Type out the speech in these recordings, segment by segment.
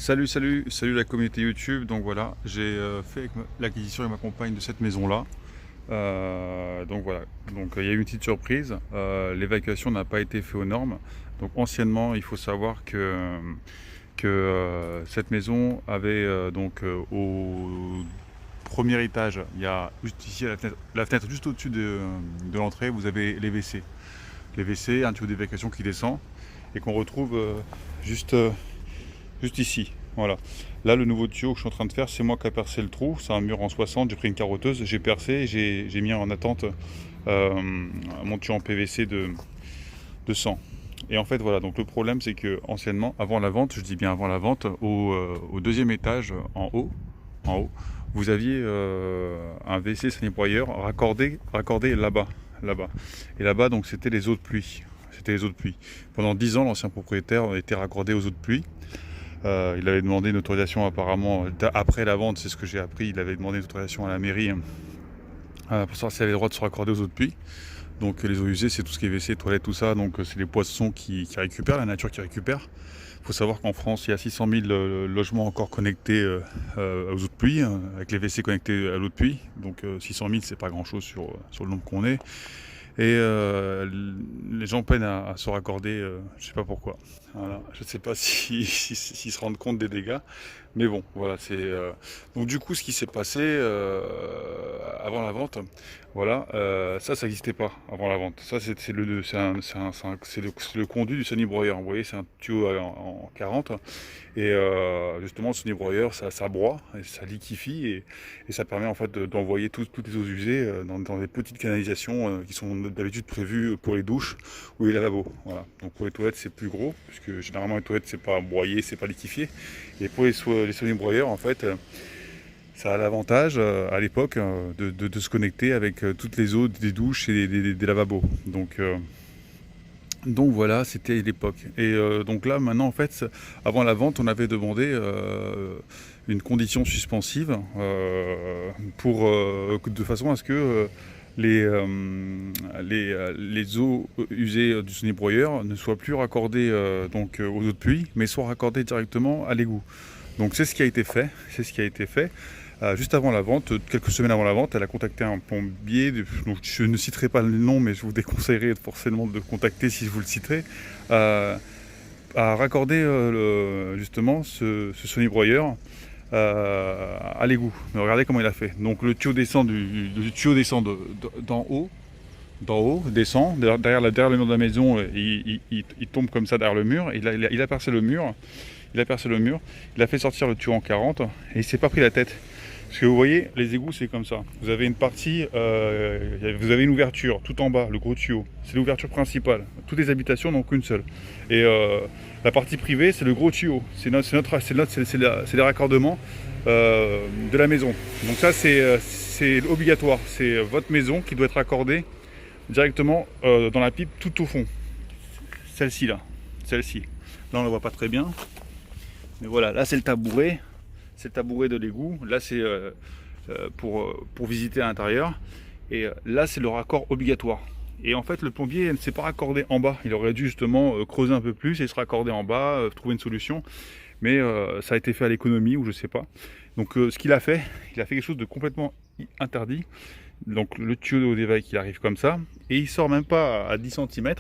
Salut la communauté YouTube. Donc voilà, j'ai fait l'acquisition avec ma compagne de cette maison-là. Donc voilà, il y a eu une petite surprise. L'évacuation n'a pas été faite aux normes. Donc anciennement, il faut savoir que cette maison avait au premier étage, il y a juste ici à la fenêtre juste au-dessus de l'entrée, vous avez les WC. Les WC, un tuyau d'évacuation qui descend et qu'on retrouve juste ici. Voilà. Là, le nouveau tuyau que je suis en train de faire, c'est moi qui ai percé le trou. C'est un mur en 60. J'ai pris une carotteuse, j'ai percé, j'ai mis en attente mon tuyau en PVC de 100. Et en fait, voilà. Donc le problème, c'est que anciennement, avant la vente, je dis bien avant la vente, au deuxième étage, en haut, vous aviez un WC nettoyeur raccordé là-bas. Et là-bas, donc, c'était les eaux de pluie. C'était les eaux de pluie. Pendant 10 ans, l'ancien propriétaire était raccordé aux eaux de pluie. Il avait demandé une autorisation apparemment, après la vente, c'est ce que j'ai appris, il avait demandé une autorisation à la mairie pour savoir s'il avait le droit de se raccorder aux eaux de pluie. Donc les eaux usées, c'est tout ce qui est WC, toilettes, tout ça, donc c'est les poissons qui récupèrent, la nature qui récupère. Il faut savoir qu'en France, il y a 600 000 logements encore connectés aux eaux de pluie, avec les WC connectés à l'eau de pluie. Donc 600 000, c'est pas grand-chose sur le nombre qu'on est. Et les gens peinent à se raccorder, je sais pas pourquoi. Voilà. Je ne sais pas s'ils se rendent compte des dégâts, mais bon, voilà. Donc du coup, ce qui s'est passé avant la vente, voilà, ça n'existait pas avant la vente. Ça, c'est le conduit du sonibroyeur. Vous voyez, c'est un tuyau en 40, et justement, le sonibroyeur, ça broie, et ça liquéfie, et ça permet en fait d'envoyer toutes les eaux usées dans des petites canalisations qui sont d'habitude prévues pour les douches ou les lavabos. Voilà. Donc pour les toilettes, c'est plus gros, puisque généralement les toilettes, c'est pas broyé, c'est pas liquéfié. Et pour les sonibroyeurs, en fait, ça a l'avantage à l'époque de se connecter avec toutes les eaux des douches et des lavabos. Donc voilà, c'était l'époque. Et donc là, maintenant, en fait, avant la vente, on avait demandé une condition suspensive de façon à ce que les eaux usées du sonibroyeur ne soient plus raccordées aux eaux de pluie, mais soient raccordées directement à l'égout. Donc c'est ce qui a été fait. Juste avant la vente, quelques semaines avant la vente, elle a contacté un plombier, donc je ne citerai pas le nom, mais je vous déconseillerais forcément de le contacter si je vous le citerai, à raccorder justement ce sonibroyeur à l'égout. Mais regardez comment il a fait. Donc le tuyau descend d'en haut, descend, derrière le mur de la maison, il tombe comme ça derrière le mur, il a percé le mur, il a fait sortir le tuyau en 40, et il s'est pas pris la tête. Parce que vous voyez, les égouts, c'est comme ça. Vous avez une partie, vous avez une ouverture tout en bas, le gros tuyau. C'est l'ouverture principale. Toutes les habitations n'ont qu'une seule. Et la partie privée, c'est le gros tuyau. C'est les raccordements de la maison. Donc ça, c'est obligatoire. C'est votre maison qui doit être raccordée directement dans la pipe tout au fond. Celle-ci là. Celle-ci. Là, on ne la voit pas très bien. Mais voilà, là, c'est le tabouret. C'est le tabouret de l'égout. Là, c'est pour visiter à l'intérieur. Et là, c'est le raccord obligatoire. Et en fait, le plombier ne s'est pas raccordé en bas. Il aurait dû justement creuser un peu plus et se raccorder en bas, trouver une solution. Mais ça a été fait à l'économie ou je sais pas. Donc, ce qu'il a fait, il a fait quelque chose de complètement interdit. Donc, le tuyau d'évac qui arrive comme ça. Et il sort même pas à 10 cm.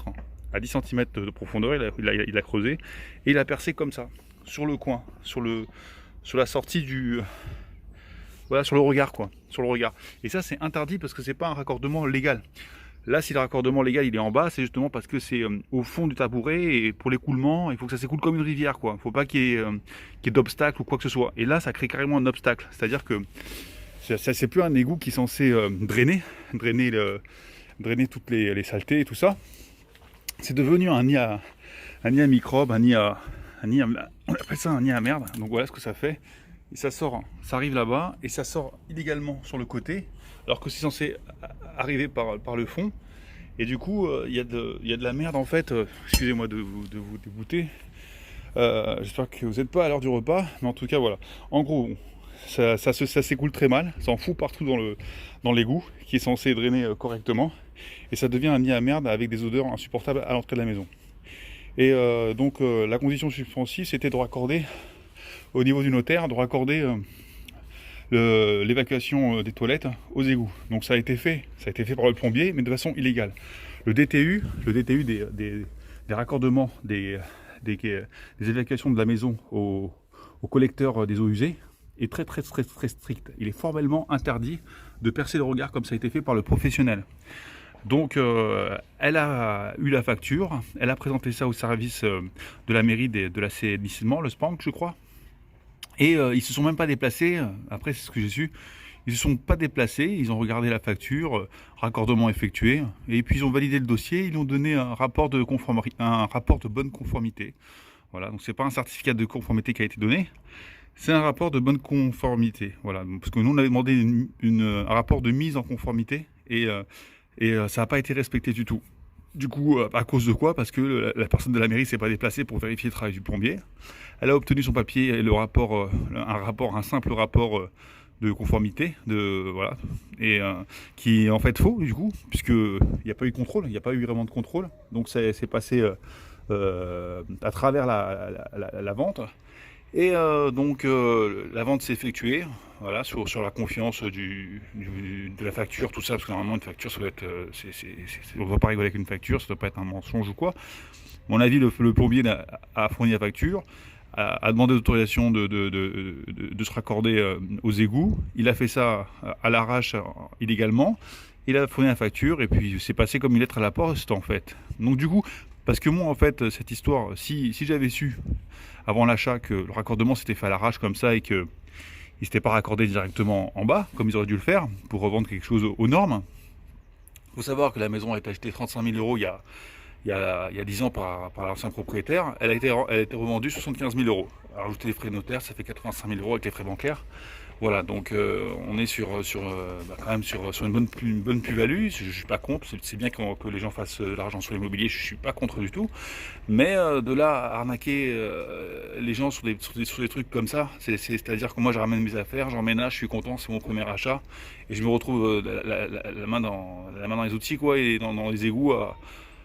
À 10 cm de profondeur, il a creusé. Et il a percé comme ça, sur le coin, sur la sortie voilà, sur le regard quoi, sur le regard. Et ça c'est interdit parce que c'est pas un raccordement légal. Là, si le raccordement légal il est en bas, c'est justement parce que c'est au fond du tabouret et pour l'écoulement, il faut que ça s'écoule comme une rivière quoi. Faut pas qu'il y ait d'obstacle ou quoi que ce soit. Et là, ça crée carrément un obstacle. C'est-à-dire que c'est plus un égout qui est censé drainer toutes les saletés et tout ça. C'est devenu un nid à microbes, on appelle ça un nid à merde. Donc voilà ce que ça fait. Et ça arrive là-bas et ça sort illégalement sur le côté, alors que c'est censé arriver par le fond. Et du coup, il y a de la merde en fait. Excusez-moi de vous dégoûter. J'espère que vous n'êtes pas à l'heure du repas, mais en tout cas voilà. En gros, ça s'écoule très mal, ça en fout partout dans l'égout qui est censé drainer correctement, et ça devient un nid à merde avec des odeurs insupportables à l'entrée de la maison. Et la condition suspensive, c'était de raccorder au niveau du notaire de raccorder l'évacuation des toilettes aux égouts. Donc ça a été fait par le plombier, mais de façon illégale. Le DTU des raccordements des évacuations de la maison au collecteur des eaux usées est très strict. Il est formellement interdit de percer le regard comme ça a été fait par le professionnel. Donc elle a eu la facture, elle a présenté ça au service de la mairie de l'assainissement, le SPANC je crois, et ils se sont même pas déplacés, après c'est ce que j'ai su, ils se sont pas déplacés, ils ont regardé la facture, raccordement effectué, et puis ils ont validé le dossier, ils ont donné un rapport de bonne conformité. Voilà, donc c'est pas un certificat de conformité qui a été donné, c'est un rapport de bonne conformité. Voilà, parce que nous on avait demandé un rapport de mise en conformité et ça n'a pas été respecté du tout. Du coup, à cause de quoi? Parce que la personne de la mairie s'est pas déplacée pour vérifier le travail du plombier. Elle a obtenu son papier et le rapport, un simple rapport de conformité, voilà, et qui est en fait faux du coup, puisque il n'y a pas eu de contrôle, il n'y a pas eu vraiment de contrôle. Donc c'est passé à travers la vente. Et donc la vente s'est effectuée, voilà, sur la confiance de la facture, tout ça, parce que normalement une facture, ça doit être, on ne doit pas rigoler avec une facture, ça ne doit pas être un mensonge ou quoi. À mon avis, le plombier a fourni la facture, a demandé l'autorisation de se raccorder aux égouts. Il a fait ça à l'arrache illégalement. Il a fourni la facture et puis c'est passé comme une lettre à la poste en fait. Donc du coup, parce que moi en fait cette histoire, si j'avais su avant l'achat que le raccordement s'était fait à l'arrache comme ça et qu'il ne s'était pas raccordé directement en bas comme ils auraient dû le faire pour revendre quelque chose aux normes. Il faut savoir que la maison a été achetée 35 000 euros il y a 10 ans par l'ancien propriétaire. Elle a été revendue 75 000 euros. Alors, ajouter les frais de notaire, ça fait 85 000 euros avec les frais bancaires. Voilà, donc on est quand même sur une bonne plus-value. Je ne suis pas contre, c'est bien que les gens fassent de l'argent sur l'immobilier, je ne suis pas contre du tout. Mais de là à arnaquer les gens sur des trucs comme ça, c'est-à-dire que moi je ramène mes affaires, j'emménage, je suis content, c'est mon premier achat, et je me retrouve la main dans les outils quoi, et dans les égouts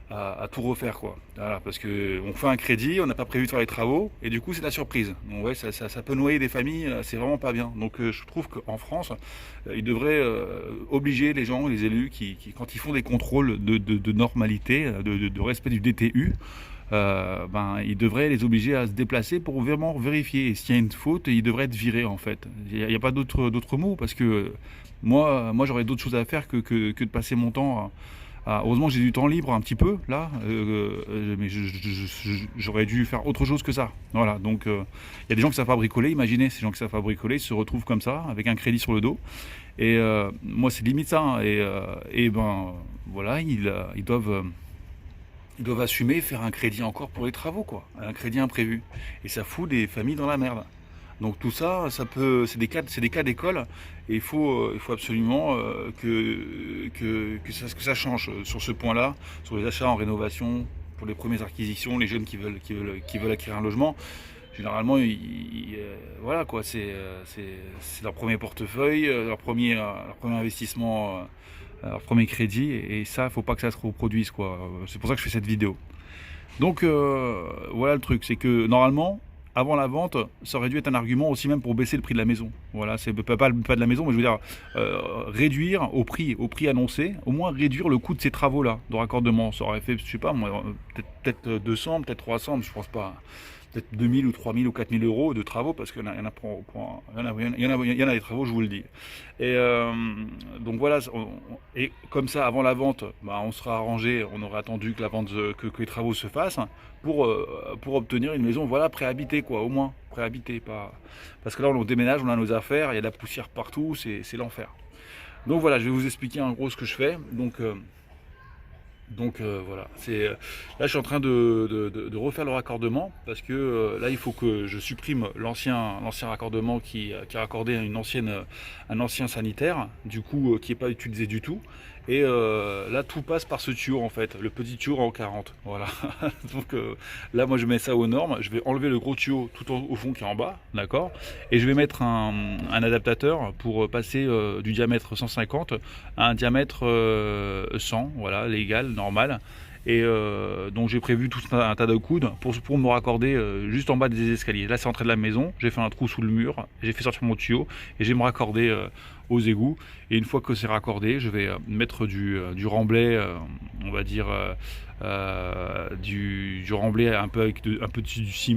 à tout refaire quoi. Voilà, parce que on fait un crédit, on n'a pas prévu de faire les travaux et du coup c'est la surprise. Donc ouais, ça peut noyer des familles, c'est vraiment pas bien. Donc je trouve qu'en France, ils devraient obliger les gens, les élus qui quand ils font des contrôles de normalité, de respect du DTU, ils devraient les obliger à se déplacer pour vraiment vérifier. Et s'il y a une faute, ils devraient être virés en fait. Il n'y a pas d'autres mots parce que moi j'aurais d'autres choses à faire que de passer mon temps heureusement j'ai du temps libre un petit peu là, mais j'aurais dû faire autre chose que ça. Voilà, donc il y a des gens qui savent pas bricoler, imaginez ces gens qui savent pas bricoler, ils se retrouvent comme ça, avec un crédit sur le dos. Et moi c'est limite ça, hein, et voilà, ils doivent assumer faire un crédit encore pour les travaux, quoi, un crédit imprévu. Et ça fout des familles dans la merde. Donc tout ça, c'est des cas d'école, et il faut absolument que ça change sur ce point-là, sur les achats en rénovation, pour les premières acquisitions, les jeunes qui veulent acquérir un logement. Généralement, voilà quoi, c'est leur premier portefeuille, leur premier investissement, leur premier crédit, et ça, faut pas que ça se reproduise quoi. C'est pour ça que je fais cette vidéo. Donc voilà le truc, c'est que normalement, avant la vente, ça aurait dû être un argument aussi même pour baisser le prix de la maison. Voilà, c'est pas de la maison, mais je veux dire réduire au prix annoncé, au moins réduire le coût de ces travaux-là de raccordement. Ça aurait fait, je sais pas moi, peut-être 200, peut-être 300, mais je pense pas. Peut-être 2000 ou 3000 ou 4000 euros de travaux, parce qu'il y en a des travaux, je vous le dis. Et donc voilà, et comme ça, avant la vente, on sera arrangé, on aurait attendu que que les travaux se fassent pour obtenir une maison, voilà, préhabitée, quoi, au moins, préhabitée, pas... Parce que là, on déménage, on a nos affaires, il y a de la poussière partout, c'est l'enfer. Donc voilà, je vais vous expliquer en gros ce que je fais. Donc voilà, là je suis en train de refaire le raccordement parce que là il faut que je supprime l'ancien raccordement qui raccordait un ancien sanitaire, du coup qui n'est pas utilisé du tout. Et là tout passe par ce tuyau en fait, le petit tuyau en 40. Voilà. Donc là moi je mets ça aux normes, je vais enlever le gros tuyau tout au fond qui est en bas, d'accord. Et je vais mettre un adaptateur pour passer du diamètre 150 à un diamètre 100, voilà, légal, normal. Et donc j'ai prévu tout un tas de coudes pour me raccorder juste en bas des escaliers. Là c'est l'entrée de la maison, j'ai fait un trou sous le mur, j'ai fait sortir mon tuyau et je vais me raccorder aux égouts. Et une fois que c'est raccordé, je vais mettre du remblai, on va dire du remblai un peu avec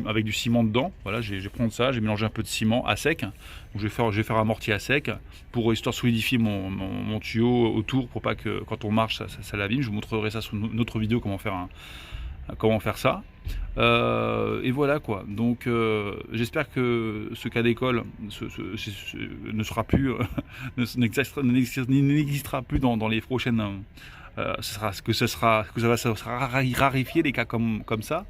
avec du ciment dedans. Voilà, je vais prendre ça, j'ai mélangé un peu de ciment à sec. Donc je vais faire amortir à sec pour histoire de solidifier mon tuyau autour pour pas que quand on marche ça l'abîme. Je vous montrerai ça sur une autre vidéo comment faire ça. Et voilà quoi. Donc j'espère que ce cas d'école ne sera plus n'existera plus dans les prochaines. Ça sera rarifié les cas comme ça.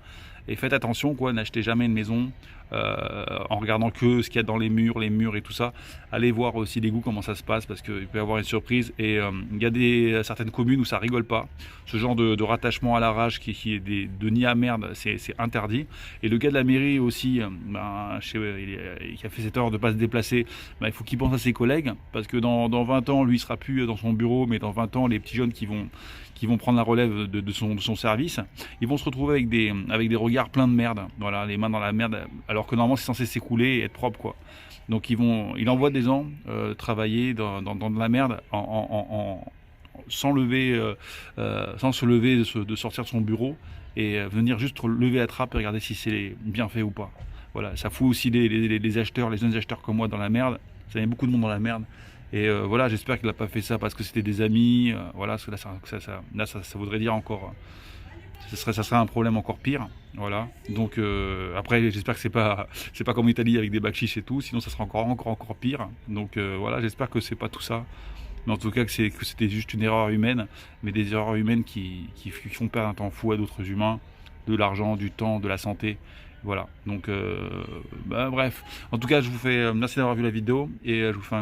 Et faites attention quoi, n'achetez jamais une maison en regardant que ce qu'il y a dans les murs et tout ça. Allez voir aussi l'égout comment ça se passe parce qu'il peut y avoir une surprise. Et il y a certaines communes où ça rigole pas. Ce genre de rattachement à l'arrache qui est de nid à merde, c'est interdit. Et le gars de la mairie aussi, qui a fait cette erreur de ne pas se déplacer, il faut qu'il pense à ses collègues parce que dans 20 ans, lui il sera plus dans son bureau, mais dans 20 ans, les petits jeunes qui vont prendre la relève de son service, ils vont se retrouver avec des regards pleins de merde, voilà, les mains dans la merde, alors que normalement c'est censé s'écouler et être propre quoi. Donc il envoie des gens travailler dans de la merde sans se lever de sortir de son bureau et venir juste lever la trappe et regarder si c'est bien fait ou pas. Voilà, ça fout aussi les acheteurs, les jeunes acheteurs comme moi dans la merde, ça met beaucoup de monde dans la merde. Et voilà, j'espère qu'il n'a pas fait ça parce que c'était des amis. Voilà, parce que là, ça voudrait dire encore. Ça serait un problème encore pire. Voilà. Donc après, j'espère que c'est pas comme en Italie avec des bacs chiches et tout. Sinon, ça sera encore pire. Donc voilà, j'espère que c'est pas tout ça. Mais en tout cas, que c'était juste une erreur humaine. Mais des erreurs humaines qui font perdre un temps fou à d'autres humains, de l'argent, du temps, de la santé. Voilà, donc bref. En tout cas, je vous fais merci d'avoir vu la vidéo et je vous fais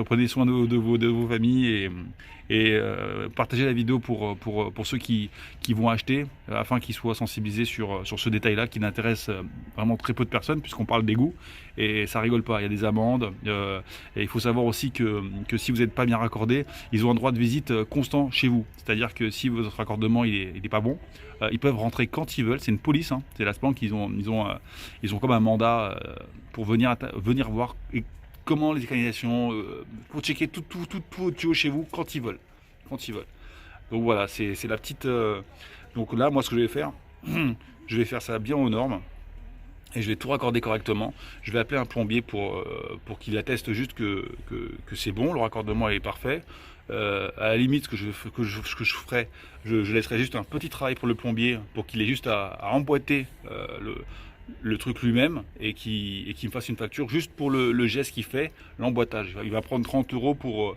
prenez soin de vos familles et partagez la vidéo pour ceux qui vont acheter afin qu'ils soient sensibilisés sur ce détail-là qui n'intéresse vraiment très peu de personnes puisqu'on parle d'égout et ça rigole pas. Il y a des amendes et il faut savoir aussi que si vous n'êtes pas bien raccordé, ils ont un droit de visite constant chez vous. C'est-à-dire que si votre raccordement il est pas bon, ils peuvent rentrer quand ils veulent. C'est une police, hein. C'est la SPANC, ils ont comme un mandat pour venir voir comment les canalisations, pour checker tout vos tuyaux chez vous quand ils veulent. Donc voilà, c'est la petite. Donc là, moi, ce que je vais faire, je vais faire ça bien aux normes. Et je vais tout raccorder correctement. Je vais appeler un plombier pour qu'il atteste juste que c'est bon, le raccordement est parfait. À la limite, ce que je ferai, je laisserai juste un petit travail pour le plombier pour qu'il ait juste à emboîter le truc lui-même et qu'il me fasse une facture juste pour le geste qu'il fait, l'emboîtage. Il va prendre 30 € pour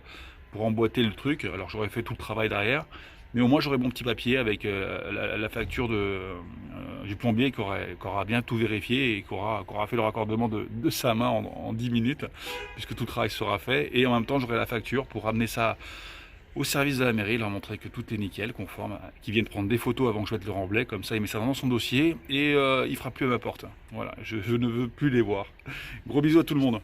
emboîter le truc. Alors j'aurais fait tout le travail derrière. Mais au moins j'aurai mon petit papier avec la facture du plombier qui aura bien tout vérifié et qui aura fait le raccordement de sa main en 10 minutes, puisque tout le travail sera fait. Et en même temps j'aurai la facture pour ramener ça au service de la mairie, leur montrer que tout est nickel, conforme, qu'ils viennent prendre des photos avant que je mette le remblai, comme ça il met ça dans son dossier et il fera plus à ma porte. Voilà, je ne veux plus les voir. Gros bisous à tout le monde.